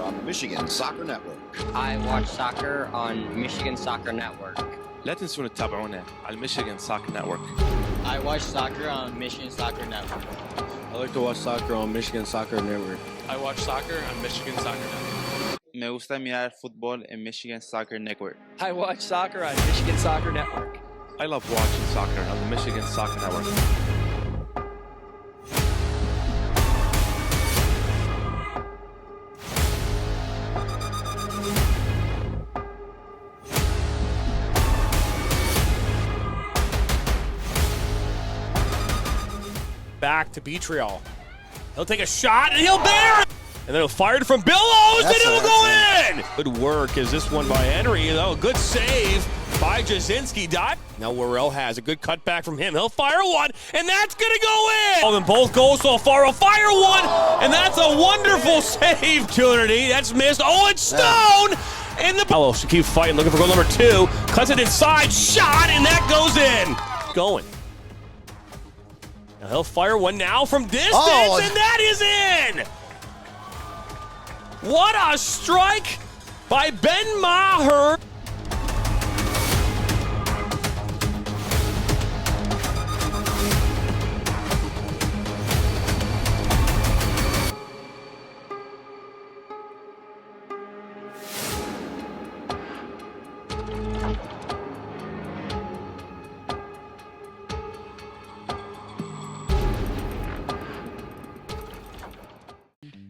on Michigan Soccer Network. I watch soccer on Michigan Soccer Network. لا تنسون تتابعونا على Michigan Soccer Network. I watch soccer on Michigan Soccer Network. I like to watch soccer on Michigan Soccer Network. I watch soccer on Michigan Soccer Network. Me gusta mirar fútbol en Michigan Soccer Network. I watch soccer on Michigan Soccer Network. I love watching soccer on the Michigan Soccer Network. Back to Beatrial. He'll take a shot and he'll bear it! And then he'll fire it from Billows and it'll go in! Good work as this one by Henry. Good save by Jasinski. Now Worrell has a good cutback from him. He'll fire one and that's gonna go in! Oh, then both goals so far. He'll fire one and that's a wonderful save, opportunity. That's missed. Oh, it's Stone! In the Bellow should keep fighting, looking for goal number 2. Cuts it inside, shot, and that goes in! Going. Now he'll fire one now from distance, and that is in! What a strike by Ben Maher!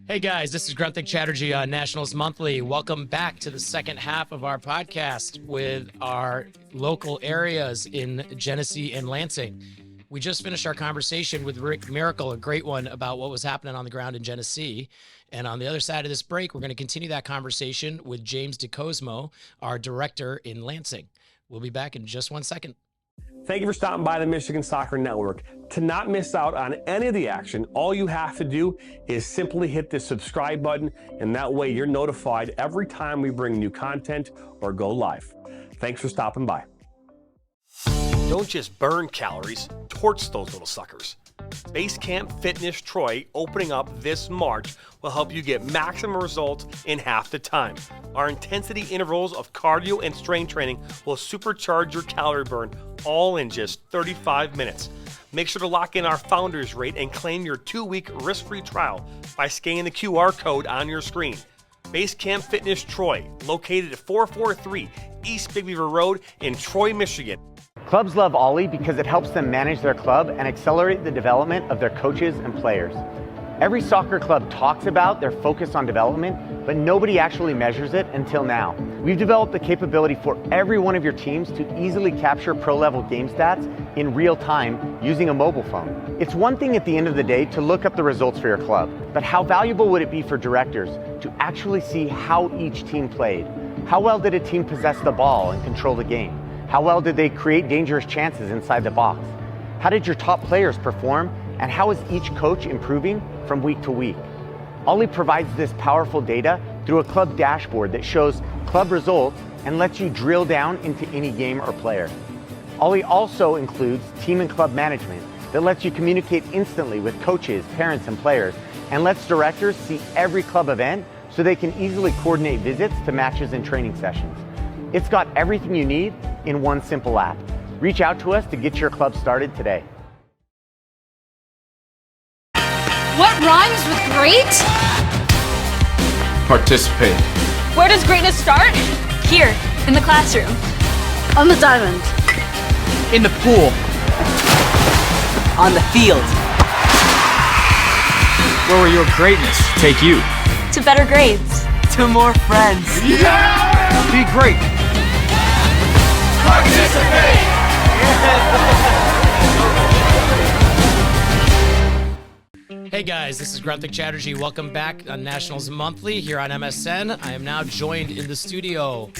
Hey guys, this is Grunthik Chatterjee on Nationals Monthly. Welcome back to the second half of our podcast with our local areas in Genesee and Lansing. We just finished our conversation with Rick Miracle, a great one about what was happening on the ground in Genesee. And on the other side of this break, we're going to continue that conversation with James DeCosmo, our director in Lansing. We'll be back in just 1 second. Thank you for stopping by the Michigan Soccer Network. To not miss out on any of the action, all you have to do is simply hit the subscribe button, and that way you're notified every time we bring new content or go live. Thanks for stopping by. Don't just burn calories, torch those little suckers. Basecamp Fitness Troy, opening up this March, will help you get maximum results in half the time. Our intensity intervals of cardio and strength training will supercharge your calorie burn all in just 35 minutes. Make sure to lock in our founders rate and claim your 2-week risk-free trial by scanning the QR code on your screen. Basecamp Fitness Troy, located at 443 East Big Beaver Road in Troy, Michigan. Clubs love Ollie because it helps them manage their club and accelerate the development of their coaches and players. Every soccer club talks about their focus on development, but nobody actually measures it until now. We've developed the capability for every one of your teams to easily capture pro-level game stats in real time using a mobile phone. It's one thing at the end of the day to look up the results for your club, but how valuable would it be for directors to actually see how each team played? How well did a team possess the ball and control the game? How well did they create dangerous chances inside the box? How did your top players perform? And how is each coach improving from week to week? Ollie provides this powerful data through a club dashboard that shows club results and lets you drill down into any game or player. Ollie also includes team and club management that lets you communicate instantly with coaches, parents, and players, and lets directors see every club event so they can easily coordinate visits to matches and training sessions. It's got everything you need in one simple app. Reach out to us to get your club started today. What rhymes with great? Participate. Where does greatness start? Here, in the classroom. On the diamond. In the pool. On the field. Where will your greatness take you? To better grades. To more friends. Yeah! Be great. Participate! Hey guys, this is Grunthik Chatterjee. Welcome back on Nationals Monthly here on MSN. I am now joined in the studio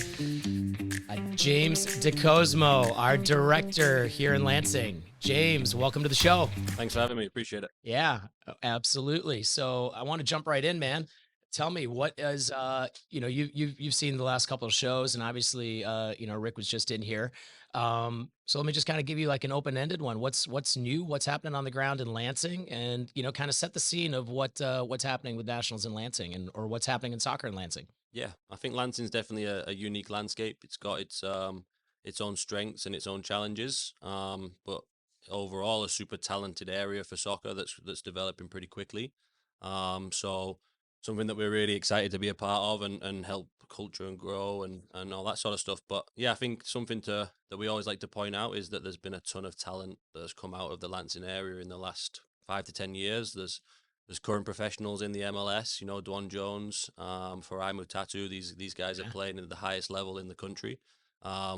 by James DeCosmo, our director here in Lansing. James, welcome to the show. Thanks for having me. Appreciate it. Yeah, absolutely. So I want to jump right in, man. Tell me, what is you've seen the last couple of shows, and obviously Rick was just in here. So let me just kind of give you like an open-ended one. What's new? What's happening on the ground in Lansing, and kind of set the scene of what's happening with nationals in Lansing, and or what's happening in soccer in Lansing. Yeah, I think Lansing's definitely a unique landscape. It's got its own strengths and its own challenges, but overall a super talented area for soccer that's developing pretty quickly. So something that we're really excited to be a part of and help culture and grow and all that sort of stuff. But yeah, I think something that we always like to point out is that there's been a ton of talent that has come out of the Lansing area in the last 5 to 10 years. There's current professionals in the MLS, Dwan Jones, Farai Mutatu. These guys are playing at the highest level in the country.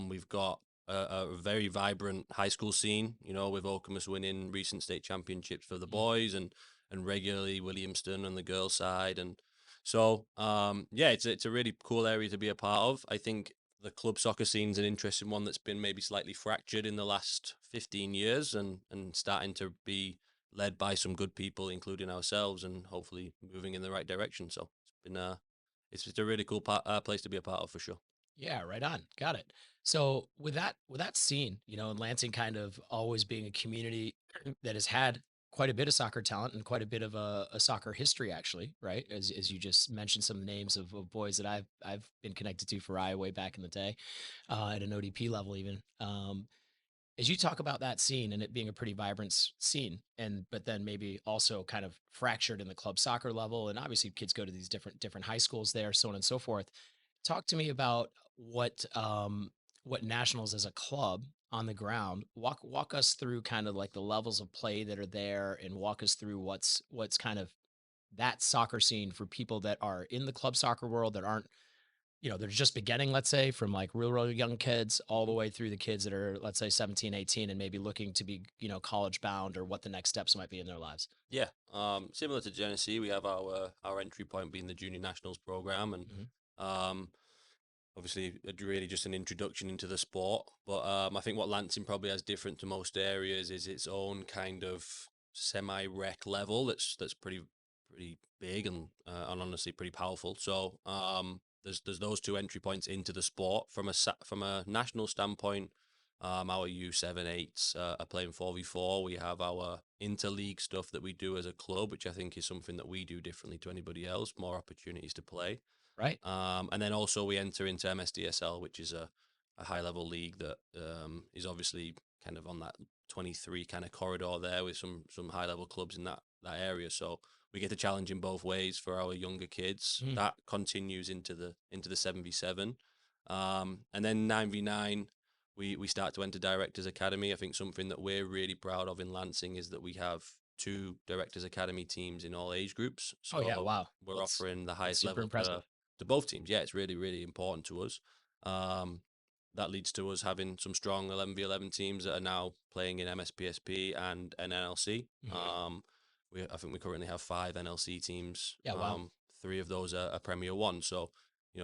We've got a very vibrant high school scene, with Okemos winning recent state championships for the boys and regularly Williamston on the girls' side. And so, yeah, it's a really cool area to be a part of. I think the club soccer scene's an interesting one that's been maybe slightly fractured in the last 15 years and starting to be led by some good people, including ourselves, and hopefully moving in the right direction. So it's just a really cool place to be a part of for sure. Yeah, right on. Got it. So with that scene, and Lansing kind of always being a community that has had quite a bit of soccer talent and quite a bit of a soccer history, actually, right? As you just mentioned some names of boys that I've been connected to for Iowa way back in the day, at an ODP level even. As you talk about that scene and it being a pretty vibrant scene, but then maybe also kind of fractured in the club soccer level, and obviously kids go to these different high schools there, so on and so forth. Talk to me about what Nationals as a club on the ground. Walk us through kind of like the levels of play that are there, and walk us through what's kind of that soccer scene for people that are in the club soccer world that aren't, they're just beginning, let's say, from like real young kids all the way through the kids that are, let's say, 17, 18, and maybe looking to be, college bound, or what the next steps might be in their lives. Yeah. Similar to Genesee, we have our entry point being the Junior Nationals program, and obviously really just an introduction into the sport. But I think what Lansing probably has different to most areas is its own kind of semi-rec level that's pretty big and honestly pretty powerful. So there's those two entry points into the sport from a national standpoint. Our U7-8s are playing 4v4. We have our interleague stuff that we do as a club, which I think is something that we do differently to anybody else. More opportunities to play. Right. And then also we enter into MSDSL, which is a high level league that is obviously kind of on that 23 kind of corridor there with some high level clubs in that area. So we get to challenge in both ways for our younger kids. That continues into the 7v7. And then 9v9, we start to enter Directors Academy. I think something that we're really proud of in Lansing is that we have 2 Directors Academy teams in all age groups. So wow. We're offering the highest super level impressive. to both teams. Yeah, it's really, really important to us. That leads to us having some strong 11v11 teams that are now playing in MSPSP and NLC. I think we currently have 5 NLC teams. Yeah, wow. 3 of those are Premier 1. So,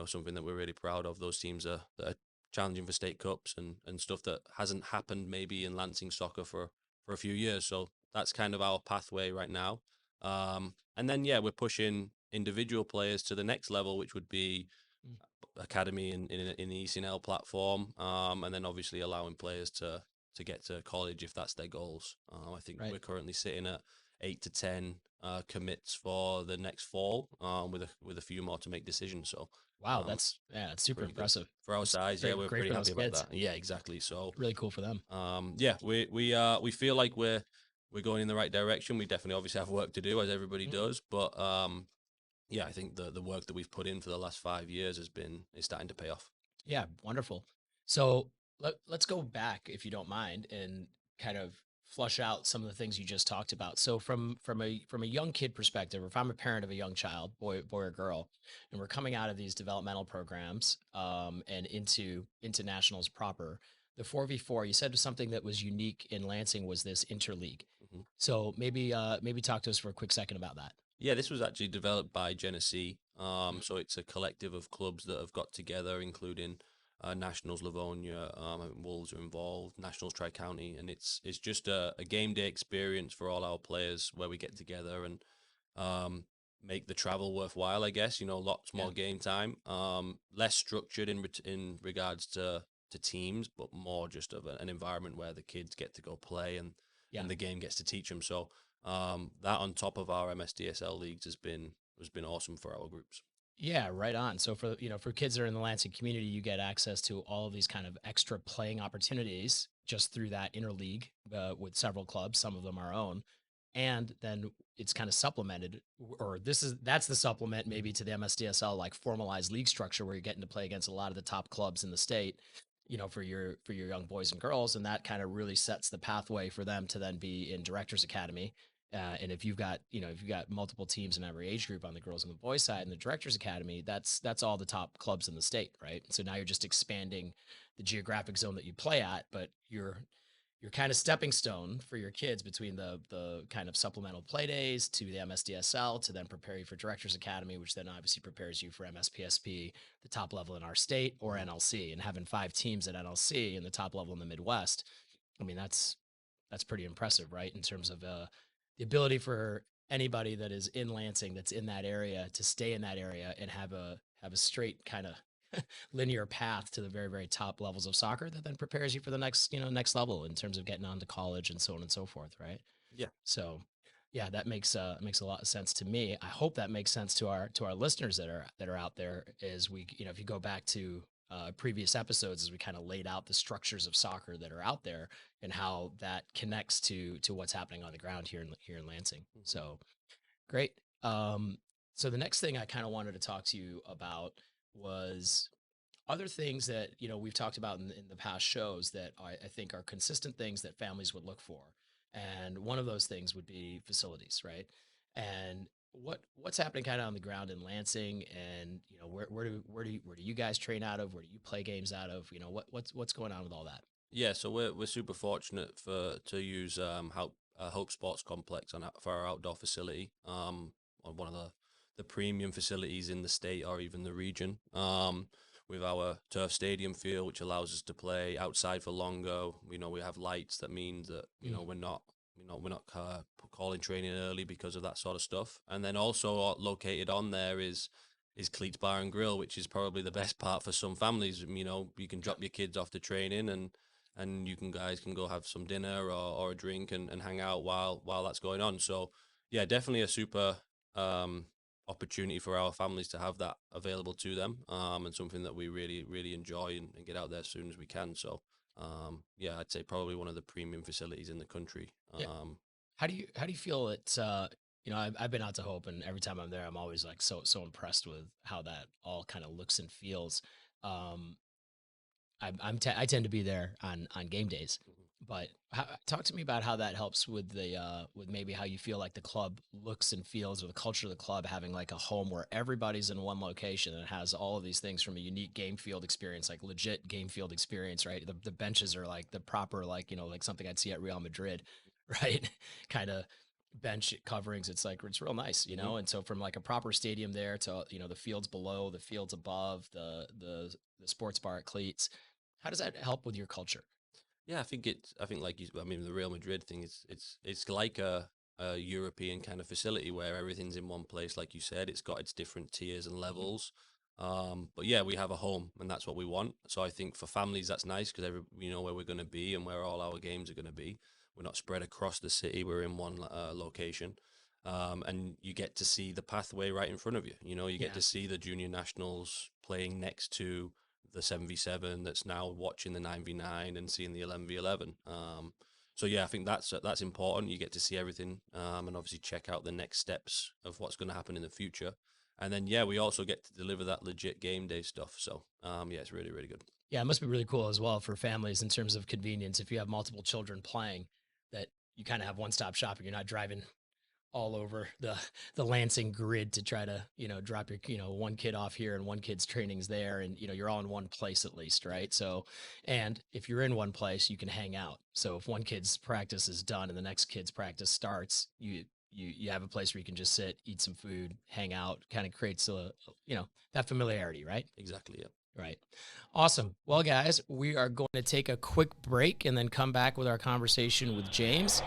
something that we're really proud of. Those teams that are challenging for state cups and stuff that hasn't happened maybe in Lansing soccer for a few years. So that's kind of our pathway right now. And then, yeah, we're pushing individual players to the next level, which would be academy in the ECNL platform. And then obviously allowing players to get to college if that's their goals. I think we're currently sitting at 8 to 10 commits for the next fall, with a few more to make decisions. So wow, that's super impressive for our size. Yeah, we're pretty happy about kids. that. Yeah, exactly. So really cool for them. Yeah, we feel like we're going in the right direction. We definitely obviously have work to do, as everybody does, but yeah, I think the work that we've put in for the last 5 years is starting to pay off. Yeah, wonderful. So let's go back, if you don't mind, and kind of flush out some of the things you just talked about. So from a young kid perspective, or if I'm a parent of a young child, boy or girl, and we're coming out of these developmental programs and into nationals proper, the 4v4, you said something that was unique in Lansing was this interleague. So maybe talk to us for a quick second about that. Yeah, this was actually developed by Genesee. So it's a collective of clubs that have got together, including Nationals Livonia, Wolves are involved, Nationals Tri-County, and it's just a game day experience for all our players where we get together and make the travel worthwhile, I guess. Lots more game time, less structured in regards to to teams, but more just of an environment where the kids get to go play and the game gets to teach them. So that on top of our MSDSL leagues has been awesome for our groups. Yeah, right on. So for kids that are in the Lansing community, you get access to all of these kind of extra playing opportunities just through that interleague with several clubs. Some of them our own, and then it's kind of supplemented, or that's the supplement maybe to the MSDSL like formalized league structure where you're getting to play against a lot of the top clubs in the state, for your young boys and girls, and that kind of really sets the pathway for them to then be in Directors Academy. And if you've got multiple teams in every age group on the girls and the boys side in the Directors Academy, that's all the top clubs in the state, right? So now you're just expanding the geographic zone that you play at, but you're kind of stepping stone for your kids between the kind of supplemental play days to the MSDSL to then prepare you for Directors Academy, which then obviously prepares you for MSPSP, the top level in our state, or NLC. And having 5 teams at NLC in the top level in the Midwest, I mean, that's pretty impressive, right? In terms of the ability for anybody that is in Lansing that's in that area to stay in that area and have a straight kind of linear path to the very, very top levels of soccer that then prepares you for the next level in terms of getting on to college and so on and so forth, right? Yeah. So yeah, that makes a lot of sense to me. I hope that makes sense to our listeners that are out there as we, if you go back to previous episodes as we kind of laid out the structures of soccer that are out there and how that connects to what's happening on the ground here in Lansing. So great. So the next thing I kind of wanted to talk to you about was other things that, we've talked about in the past shows that I think are consistent things that families would look for. And one of those things would be facilities, right? And what's happening kind of on the ground in Lansing, and where do you guys train out of? Where do you play games out of? What's going on with all that? Yeah, so we're super fortunate to use Hope Sports Complex for our outdoor facility, on one of the premium facilities in the state or even the region. With our turf stadium field, which allows us to play outside for longer. We have lights that means that we're not calling training early because of that sort of stuff. And then also located on there is Cleats Bar and Grill, which is probably the best part for some families. You can drop your kids off to training and you guys can go have some dinner or a drink and hang out while that's going on. So yeah, definitely a super opportunity for our families to have that available to them, and something that we really, really enjoy and get out there as soon as we can. So yeah, I'd say probably one of the premium facilities in the country. Yeah. How do you feel it? I've been out to Hope, and every time I'm there, I'm always like so impressed with how that all kind of looks and feels. I tend to be there on game days, but talk to me about how that helps with with maybe how you feel like the club looks and feels, or the culture of the club having like a home where everybody's in one location and it has all of these things from a unique game field experience, like legit game field experience, right? The benches are like the proper, like something I'd see at Real Madrid, right? Kind of bench coverings. It's real nice, And so from like a proper stadium there to, the fields below, the fields above, the sports bar at Cleats, how does that help with your culture? Yeah, I think the Real Madrid thing it's like a European kind of facility where everything's in one place. Like you said, it's got its different tiers and levels. But yeah, we have a home, and that's what we want. So I think for families, that's nice because we know where we're going to be and where all our games are going to be. We're not spread across the city. We're in one location. And you get to see the pathway right in front of you. You get to see the junior nationals playing next to the 7v7 that's now watching the 9v9 and seeing the 11v11. So yeah, I think that's important. You get to see everything, and obviously check out the next steps of what's going to happen in the future. And then yeah, we also get to deliver that legit game day stuff. So yeah, it's really, really good. Yeah, it must be really cool as well for families in terms of convenience. If you have multiple children playing, that you kind of have one-stop shopping. You're not driving all over the Lansing grid to try to, drop your, one kid off here and one kid's training's there, and, you're all in one place at least, right? So, and if you're in one place, you can hang out. So if one kid's practice is done and the next kid's practice starts, you have a place where you can just sit, eat some food, hang out, kind of creates that familiarity, right? Exactly. Yeah. Right. Awesome. Well, guys, we are going to take a quick break and then come back with our conversation with James.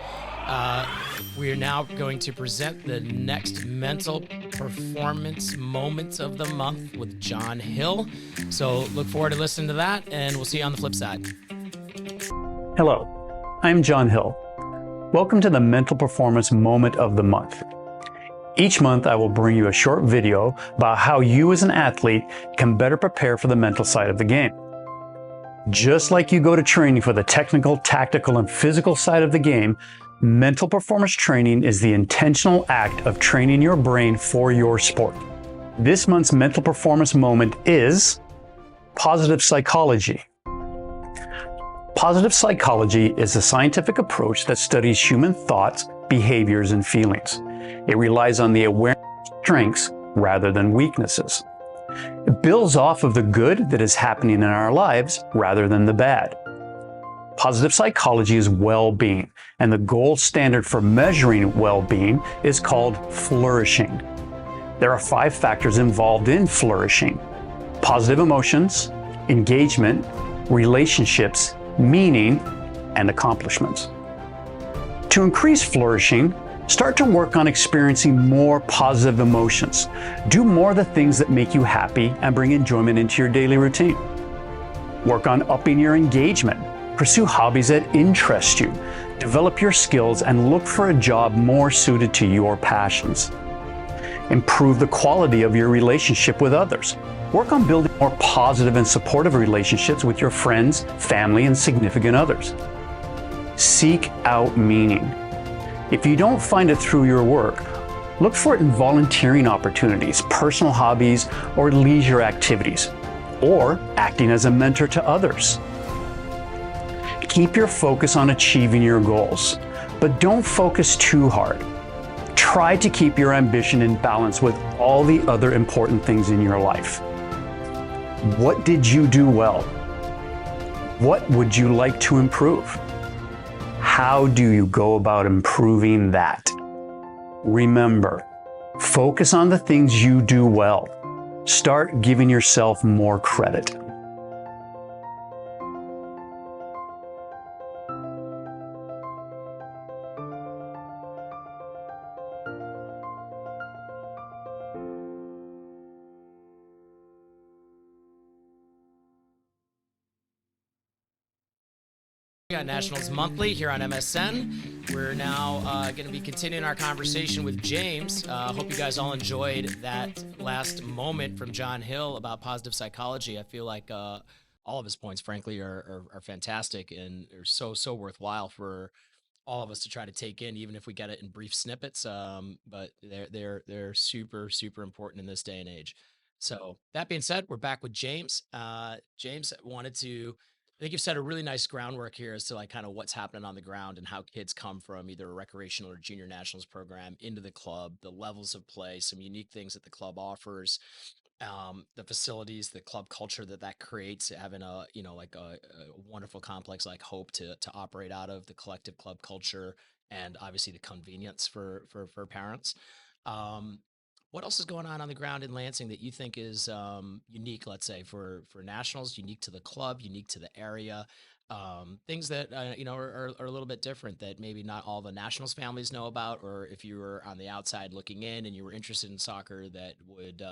We are now going to present the next mental performance moment of the month with John Hill. So look forward to listening to that, and we'll see you on the flip side. Hello, I'm John Hill. Welcome to the Mental Performance Moment of the Month. Each month, I will bring you a short video about how you as an athlete can better prepare for the mental side of the game. Just like you go to training for the technical, tactical, and physical side of the game, mental performance training is the intentional act of training your brain for your sport. This month's mental performance moment is positive psychology. Positive psychology is a scientific approach that studies human thoughts, behaviors, and feelings. It relies on the awareness of strengths rather than weaknesses. It builds off of the good that is happening in our lives rather than the bad. Positive psychology is well-being, and the gold standard for measuring well-being is called flourishing. There are 5 factors involved in flourishing: positive emotions, engagement, relationships, meaning, and accomplishments. To increase flourishing, start to work on experiencing more positive emotions. Do more of the things that make you happy and bring enjoyment into your daily routine. Work on upping your engagement. Pursue hobbies that interest you. Develop your skills and look for a job more suited to your passions. Improve the quality of your relationship with others. Work on building more positive and supportive relationships with your friends, family, and significant others. Seek out meaning. If you don't find it through your work, look for it in volunteering opportunities, personal hobbies, or leisure activities, or acting as a mentor to others. Keep your focus on achieving your goals, but don't focus too hard. Try to keep your ambition in balance with all the other important things in your life. What did you do well? What would you like to improve? How do you go about improving that? Remember, focus on the things you do well. Start giving yourself more credit. We got Nationals Monthly here on MSN. We're now going to be continuing our conversation with James. Hope you guys all enjoyed that last moment from John Hill about positive psychology. I feel like all of his points, frankly, are fantastic and are so worthwhile for all of us to try to take in, even if we get it in brief snippets. But they're super important in this day and age. So that being said, we're back with James. James wanted to. I think you've set a really nice groundwork here as to like kind of what's happening on the ground and how kids come from either a recreational or junior nationals program into the club, the levels of play, some unique things that the club offers, the facilities, the club culture that creates, having a wonderful complex like Hope to operate out of, the collective club culture, and obviously the convenience for parents. What else is going on the ground in Lansing that you think is unique, let's say, for nationals, unique to the club, unique to the area, things that, are a little bit different that maybe not all the nationals families know about, or if you were on the outside looking in and you were interested in soccer, that would,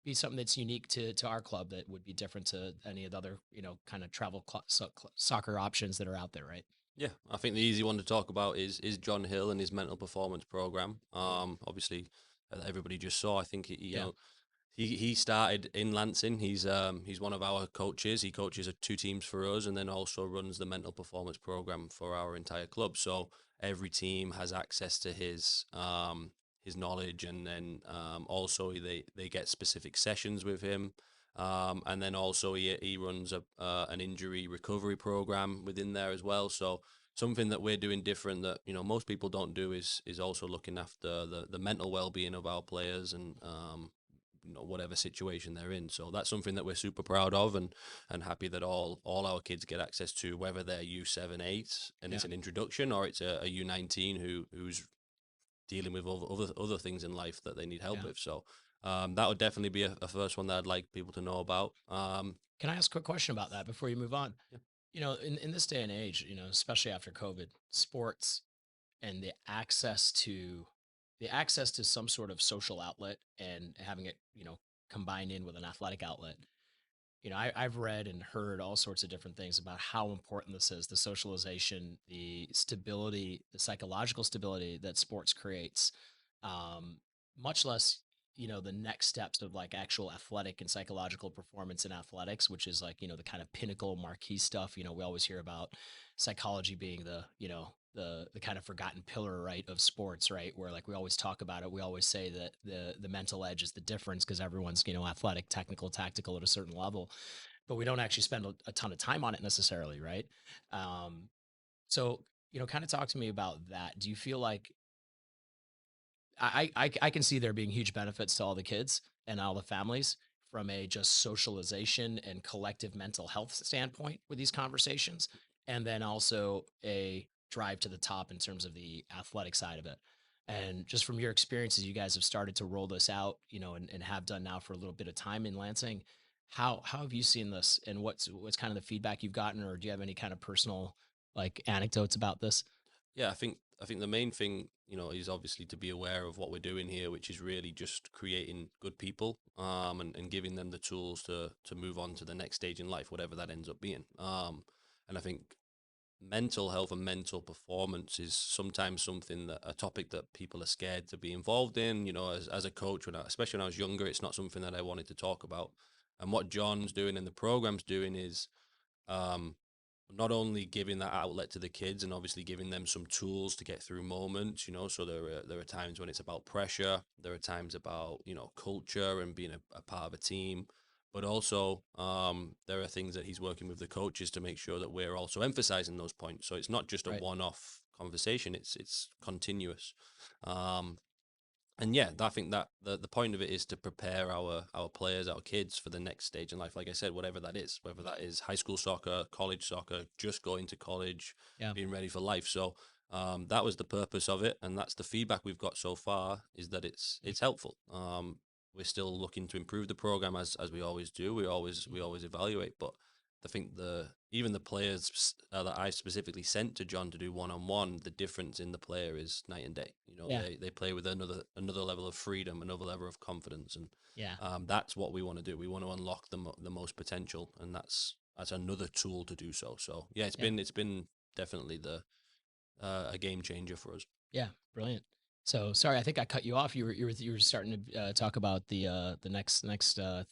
be something that's unique to our club that would be different to any of the other, kind of travel soccer options that are out there, right? Yeah, I think the easy one to talk about is John Hill and his mental performance program. Obviously, everybody just saw. I think he started in Lansing. He's one of our coaches. He coaches 2 teams for us, and then also runs the mental performance program for our entire club. So every team has access to his knowledge, and then also they get specific sessions with him. And then also he runs an injury recovery program within there as well. So something that we're doing different that most people don't do is also looking after the mental well-being of our players and whatever situation they're in. So that's something that we're super proud of and happy that all our kids get access to, whether they're U7, 8 and it's an introduction, or it's a U19 who's dealing with other things in life that they need help with. So that would definitely be a first one that I'd like people to know about. Can I ask a quick question about that before you move on? Yeah. In this day and age, especially after COVID, sports and the access to some sort of social outlet and having it, combined in with an athletic outlet. I've read and heard all sorts of different things about how important this is, the socialization, the stability, the psychological stability that sports creates, much less, the next steps of like actual athletic and psychological performance in athletics, which is like, the kind of pinnacle marquee stuff. We always hear about psychology being the kind of forgotten pillar, right, of sports, right, where like we always talk about it. We always say that the mental edge is the difference because everyone's, athletic, technical, tactical at a certain level, but we don't actually spend a ton of time on it necessarily, right? So, kind of talk to me about that. Do you feel like I can see there being huge benefits to all the kids and all the families from a just socialization and collective mental health standpoint with these conversations, and then also a drive to the top in terms of the athletic side of it. And just from your experiences, you guys have started to roll this out, and have done now for a little bit of time in Lansing. How have you seen this, and what's kind of the feedback you've gotten, or do you have any kind of personal like anecdotes about this? Yeah, I think the main thing, is obviously to be aware of what we're doing here, which is really just creating good people, and giving them the tools to move on to the next stage in life, whatever that ends up being. And I think mental health and mental performance is sometimes a topic that people are scared to be involved in. As a coach, especially when I was younger, it's not something that I wanted to talk about. And what John's doing and the program's doing is, not only giving that outlet to the kids and obviously giving them some tools to get through moments, so there are times when it's about pressure, there are times about, culture and being a part of a team, but also there are things that he's working with the coaches to make sure that we're also emphasizing those points. So it's not just a one-off conversation, it's continuous. And yeah, I think that the point of it is to prepare our players, our kids for the next stage in life. Like I said, whatever that is, whether that is high school soccer, college soccer, just going to college, being ready for life. So that was the purpose of it. And that's the feedback we've got so far, is that it's helpful. We're still looking to improve the program as we always do. We always evaluate, but I think even the players that I specifically sent to John to do one-on-one, the difference in the player is night and day. They play with another level of freedom, another level of confidence, and that's what we want to do. We want to unlock the most potential, and that's another tool to do so. So yeah, it's been definitely a game changer for us. Yeah, brilliant. So sorry, I think I cut you off. You were starting to talk about the next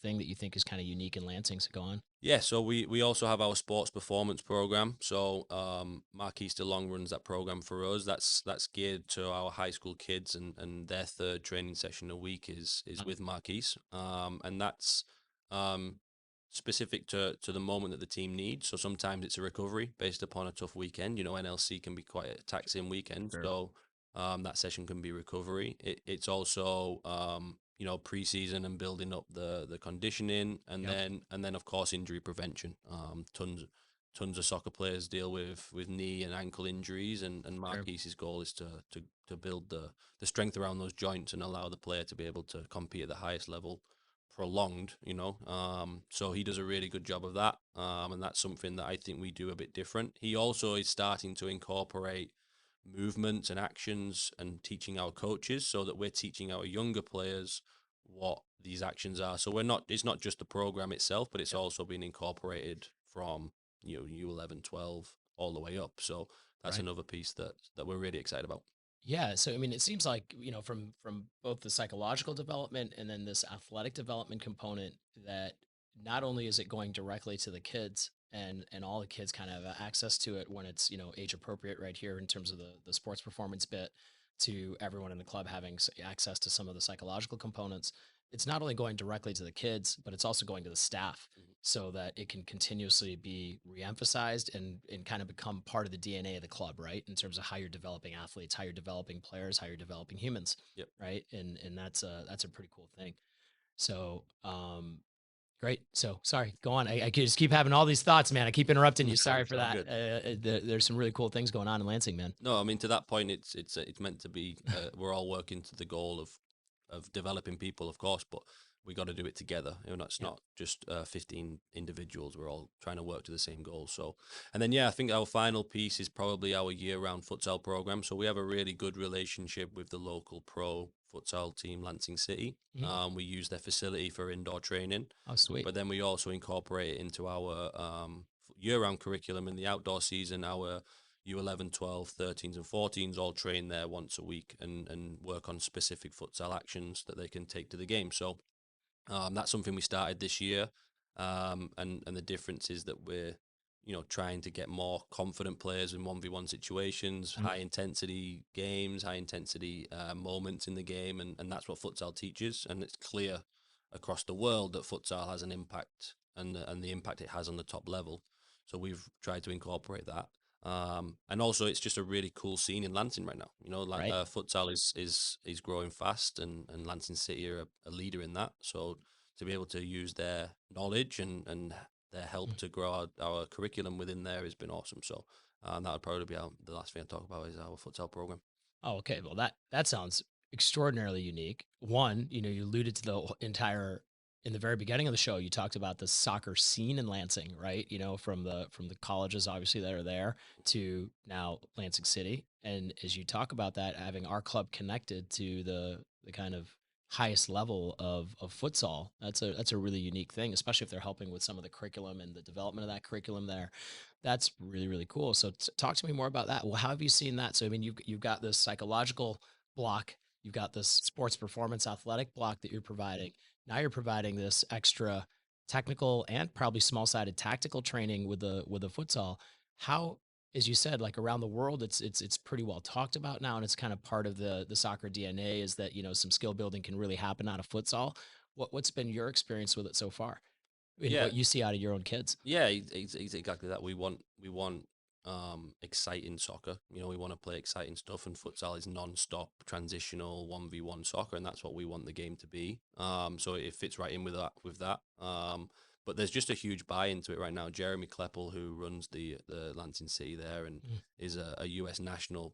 thing that you think is kind of unique in Lansing. So go on. Yeah, so we also have our sports performance program. So Marquis DeLong runs that program for us. That's geared to our high school kids, and their third training session a week is with Marquis, and that's specific to the moment that the team needs. So sometimes it's a recovery based upon a tough weekend. NLC can be quite a taxing weekend, so that session can be recovery. It's also preseason and building up the conditioning, and then of course injury prevention. Tons of soccer players deal with knee and ankle injuries, and Marquis's goal is to build the strength around those joints and allow the player to be able to compete at the highest level prolonged. So he does a really good job of that, and that's something that I think we do a bit different. He also is starting to incorporate movements and actions and teaching our coaches, so that we're teaching our younger players what these actions are. So it's not just the program itself, but it's also been incorporated from U11, 12 all the way up. So that's another piece that we're really excited about. Yeah. So, I mean, it seems like, from both the psychological development and then this athletic development component, that not only is it going directly to the kids, and all the kids kind of have access to it when it's, age appropriate right here in terms of the sports performance bit, to everyone in the club having access to some of the psychological components. It's not only going directly to the kids, but it's also going to the staff, so that it can continuously be reemphasized and kind of become part of the DNA of the club, right? In terms of how you're developing athletes, how you're developing players, how you're developing humans, right? And that's a pretty cool thing. So, great. So sorry, go on. I just keep having all these thoughts, man. I keep interrupting you. Sorry for that. There's some really cool things going on in Lansing, man. No, I mean, to that point, it's meant to be, we're all working to the goal of developing people, of course, but we got to do it together. It's not just 15 individuals. We're all trying to work to the same goal. So, and then, I think our final piece is probably our year-round futsal program. So we have a really good relationship with the local pro futsal team, Lansing City. We use their facility for indoor training. Oh, sweet. But then we also incorporate it into our year-round curriculum. In the outdoor season, our U11, 12, 13s, and 14s all train there once a week and work on specific futsal actions that they can take to the game. So that's something we started this year. And the difference is that we're, trying to get more confident players in 1v1 situations, high intensity games, high intensity moments in the game. And that's what futsal teaches. And it's clear across the world that futsal has an impact and the impact it has on the top level. So we've tried to incorporate that. And also it's just a really cool scene in Lansing right now. Futsal is growing fast, and Lansing City are a leader in that. So to be able to use their knowledge and their help to grow our curriculum within there has been awesome. So that would probably be the last thing I talk about is our futsal program. Oh, okay. Well, that sounds extraordinarily unique. One, you alluded to the entire. In the very beginning of the show, you talked about the soccer scene in Lansing, right? From the colleges, obviously, that are there to now Lansing City. And as you talk about that, having our club connected to the kind of highest level of futsal, that's a really unique thing, especially if they're helping with some of the curriculum and the development of that curriculum there. That's really, really cool. So talk to me more about that. Well, how have you seen that? So, I mean, you've got this psychological block, you've got this sports performance athletic block that you're providing. Now you're providing this extra technical and probably small-sided tactical training with the futsal. How, as you said, like around the world, it's pretty well talked about now, and it's kind of part of the soccer DNA is that some skill building can really happen out of futsal. What's been your experience with it so far? What you see out of your own kids? Yeah, it's exactly that. We want exciting soccer. We want to play exciting stuff, and futsal is non-stop transitional 1v1 soccer, and that's what we want the game to be. So it fits right in with that. But there's just a huge buy into it right now. Jeremy Kleppel, who runs the Lansing City there and is a US national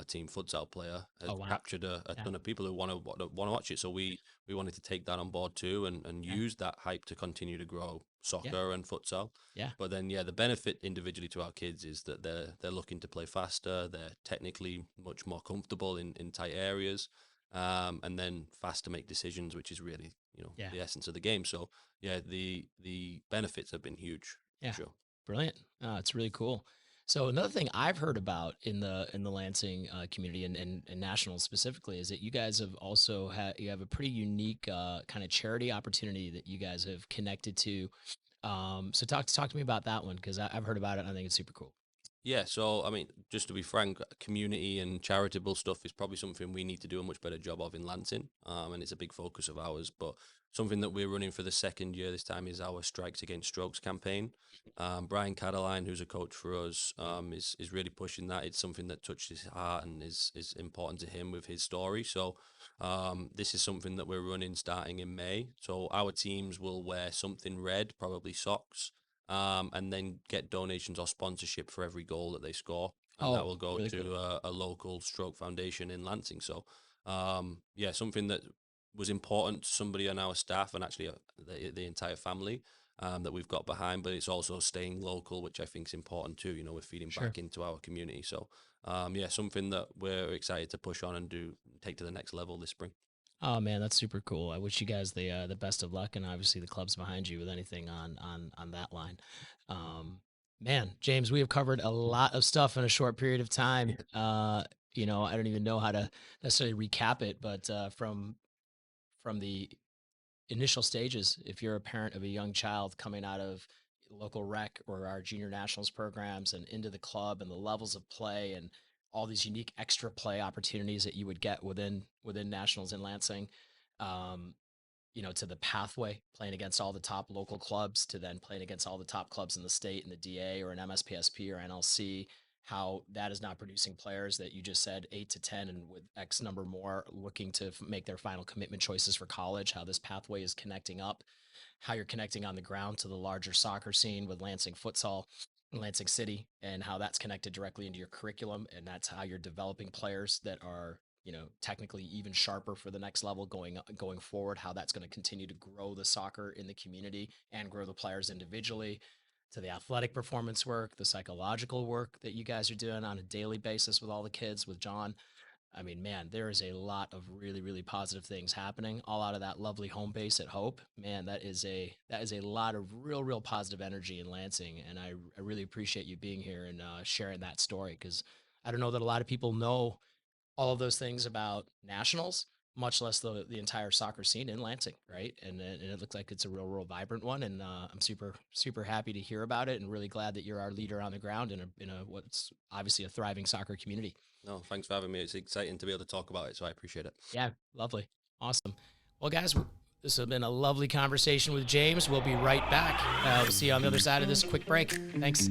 team futsal player, has captured a ton of people who want to watch it. So we wanted to take that on board too and use that hype to continue to grow soccer and futsal. Yeah. But then the benefit individually to our kids is that they're looking to play faster, they're technically much more comfortable in tight areas, and then fast to make decisions, which is really the essence of the game. So the benefits have been huge. Yeah. For sure. Brilliant. It's really cool. So another thing I've heard about in the Lansing community and national specifically is that you guys have also you have a pretty unique kind of charity opportunity that you guys have connected to. So talk to me about that one, because I've heard about it and I think it's super cool. Yeah, so I mean, just to be frank, community and charitable stuff is probably something we need to do a much better job of in Lansing, and it's a big focus of ours. But something that we're running for the second year this time is our Strikes Against Strokes campaign. Brian Cadaline, who's a coach for us, is really pushing that. It's something that touched his heart and is important to him with his story. So this is something that we're running starting in May. So our teams will wear something red, probably socks, and then get donations or sponsorship for every goal that they score. And that will go really to a local stroke foundation in Lansing. So something that was important to somebody on our staff and actually the entire family that we've got behind, but it's also staying local, which I think is important too. We're feeding back into our community. So something that we're excited to push on and take to the next level this spring. Oh man, that's super cool. I wish you guys the best of luck, and obviously the club's behind you with anything on that line. Man, James, we have covered a lot of stuff in a short period of time. I don't even know how to necessarily recap it, but from the initial stages, if you're a parent of a young child coming out of local rec or our junior nationals programs and into the club and the levels of play and all these unique extra play opportunities that you would get within nationals in Lansing, to the pathway playing against all the top local clubs to then playing against all the top clubs in the state in the DA or an MSPSP or NLC, how that is not producing players that you just said 8 to 10 and with X number more looking to make their final commitment choices for college, how this pathway is connecting up, how you're connecting on the ground to the larger soccer scene with Lansing futsal, Lansing City, and how that's connected directly into your curriculum. And that's how you're developing players that are, technically even sharper for the next level going forward, how that's going to continue to grow the soccer in the community and grow the players individually, to the athletic performance work, the psychological work that you guys are doing on a daily basis with all the kids, with John. I mean, man, there is a lot of really, really positive things happening all out of that lovely home base at Hope. Man, that is a lot of real, real positive energy in Lansing, and I really appreciate you being here and sharing that story, because I don't know that a lot of people know all of those things about nationals, much less the entire soccer scene in Lansing, right? And it looks like it's a real vibrant one, and I'm super, super happy to hear about it, and really glad that you're our leader on the ground in a what's obviously a thriving soccer community. No, thanks for having me. It's exciting to be able to talk about it, so I appreciate it. Yeah, lovely. Awesome. Well, guys, this has been a lovely conversation with James. We'll be right back. We'll see you on the other side of this quick break. Thanks.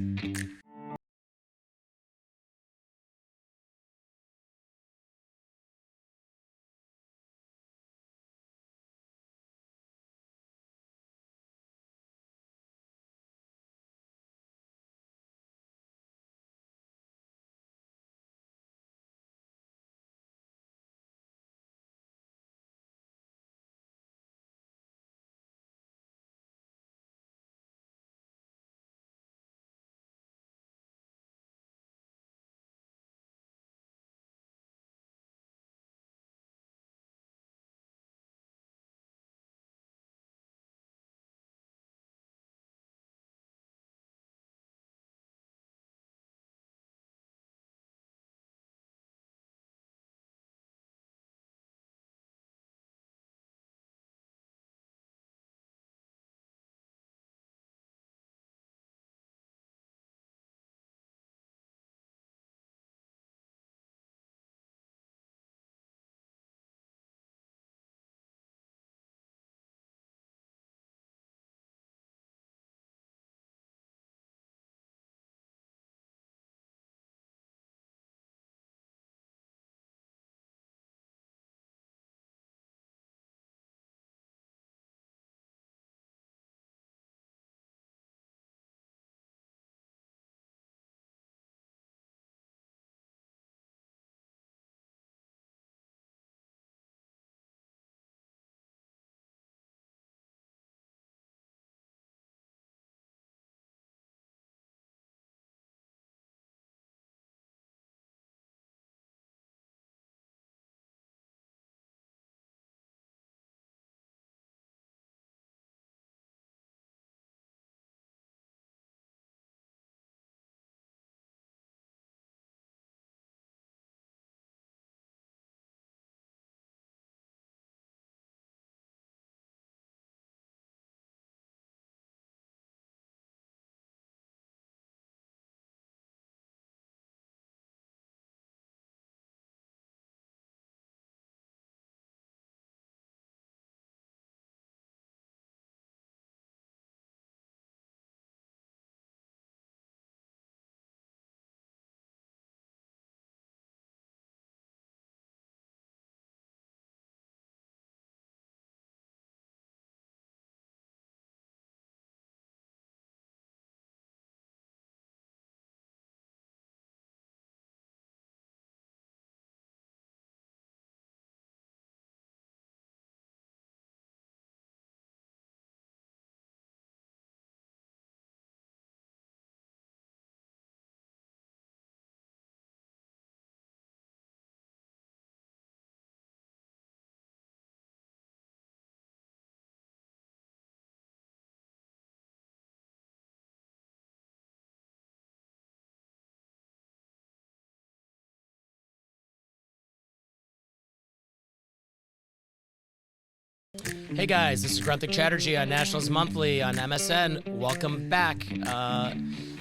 Hey guys, this is Grunthik Chatterjee on Nationals Monthly on MSN. Welcome back.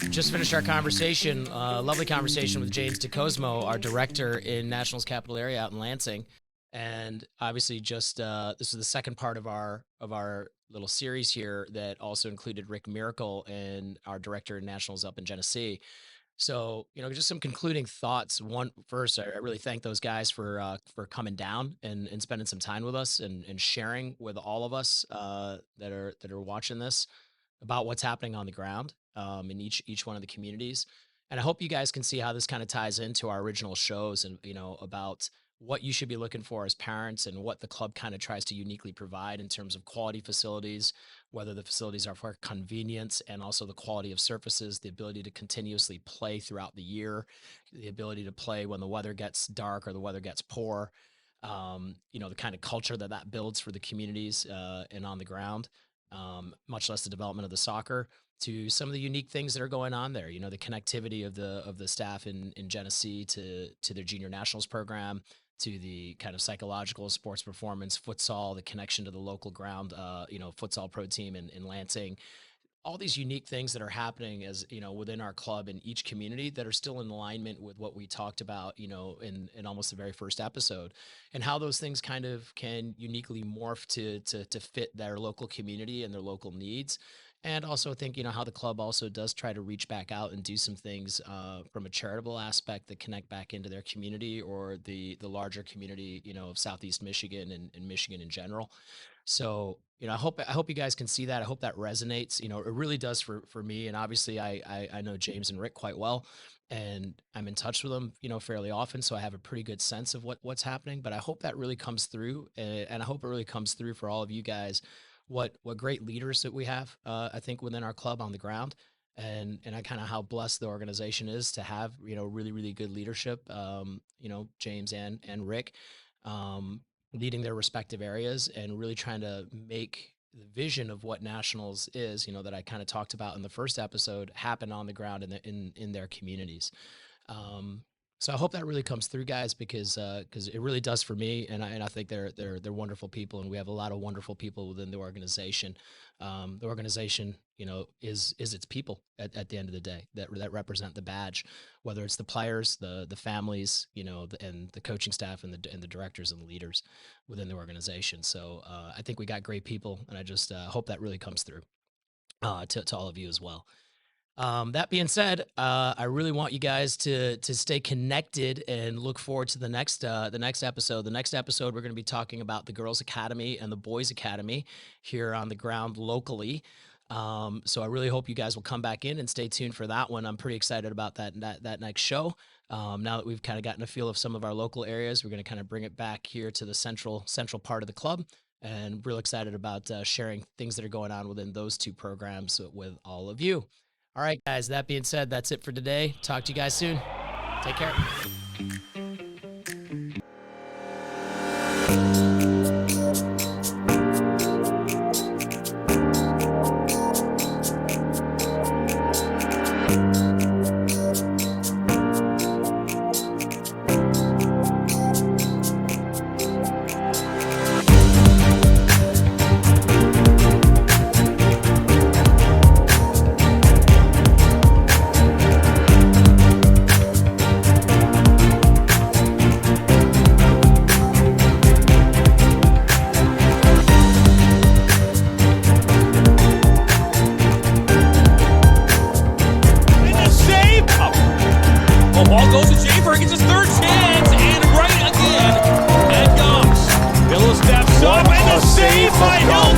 Just finished our conversation, lovely conversation with James DeCosmo, our director in Nationals Capital Area out in Lansing. And obviously just this is the second part of our little series here that also included Rick Miracle and our director in Nationals up in Genesee. So, just some concluding thoughts. First, I really thank those guys for coming down and spending some time with us and sharing with all of us that are watching this about what's happening on the ground in each one of the communities. And I hope you guys can see how this kind of ties into our original shows and about what you should be looking for as parents and what the club kind of tries to uniquely provide in terms of quality facilities, whether the facilities are for convenience and also the quality of surfaces, the ability to continuously play throughout the year, the ability to play when the weather gets dark or the weather gets poor, the kind of culture that builds for the communities and on the ground, much less the development of the soccer, to some of the unique things that are going on there. The connectivity of the staff in Genesee to their junior nationals program, to the kind of psychological sports performance, futsal, the connection to the local ground, futsal pro team in Lansing, all these unique things that are happening as, within our club in each community that are still in alignment with what we talked about, in almost the very first episode, and how those things kind of can uniquely morph to fit their local community and their local needs. And also think, how the club also does try to reach back out and do some things from a charitable aspect that connect back into their community or the larger community, of Southeast Michigan and Michigan in general. So, I hope you guys can see that. I hope that resonates. It really does for me. And obviously I know James and Rick quite well, and I'm in touch with them, fairly often. So I have a pretty good sense of what's happening, but I hope that really comes through. And I hope it really comes through for all of you guys, what great leaders that we have, I think, within our club on the ground, and I kind of how blessed the organization is to have, really, really good leadership, James and Rick, leading their respective areas and really trying to make the vision of what Nationals is, that I kind of talked about in the first episode, happen on the ground in their communities. So I hope that really comes through, guys, because it really does for me, and I think they're wonderful people, and we have a lot of wonderful people within the organization. The organization, is its people at the end of the day that represent the badge, whether it's the players, the families, and the coaching staff and the directors and the leaders within the organization. So I think we got great people, and I just hope that really comes through to all of you as well. That being said, I really want you guys to stay connected and look forward to the next episode. The next episode, we're going to be talking about the Girls Academy and the Boys Academy here on the ground locally. So I really hope you guys will come back in and stay tuned for that one. I'm pretty excited about that next show. Now that we've kind of gotten a feel of some of our local areas, we're going to kind of bring it back here to the central part of the club, and real excited about sharing things that are going on within those two programs with all of you. All right, guys, that being said, that's it for today. Talk to you guys soon. Take care. Ball goes to Schaefer, he gets his third chance, and right again, and Goss. Bill steps up, and the save by Hilda